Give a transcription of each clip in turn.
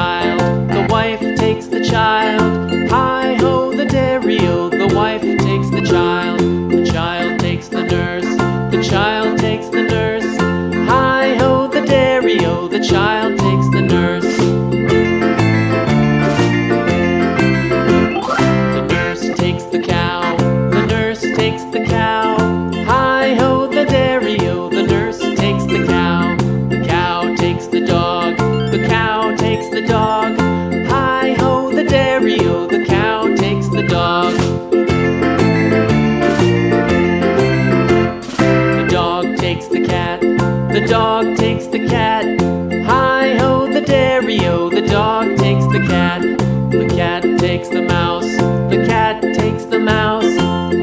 child, the wife takes the child. Hi-ho, the dairy-o, the wife takes the child takes the nurse, the child takes the nurse. Hi-ho, the dairy-o, the child takes the nurse. The nurse takes the cow, the nurse takes the cow. Hi-ho, the dairy-o, the nurse takes the cow. The cow takes the dog, the cow takes the dog. Hi-ho, the dairy-o, the cow takes the dog. The dog takes the cat, the dog takes the cat. Hi-ho, the dairy-o, the dog takes the cat. The cat takes the mouse, the cat takes the mouse.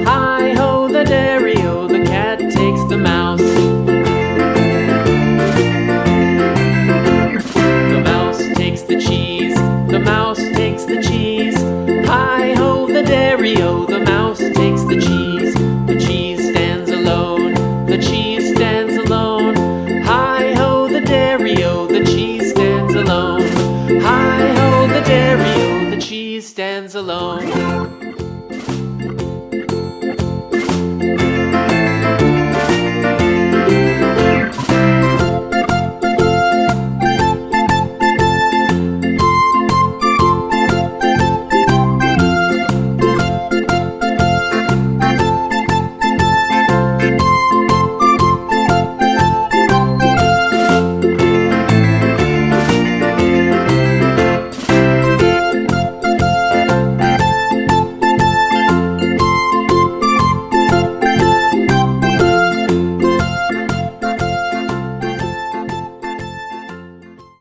Hi-ho, the dairy-o, the cat takes the mouse. The mouse takes the cheese, the mouse takes the cheese. Hi-ho, the dairy-o, the mouse takes the cheese. The cheese stands alone, the cheese stands alone. Hi-ho, the dairy-o, the cheese stands alone. Hi-ho, the dairy-o, the cheese stands alone.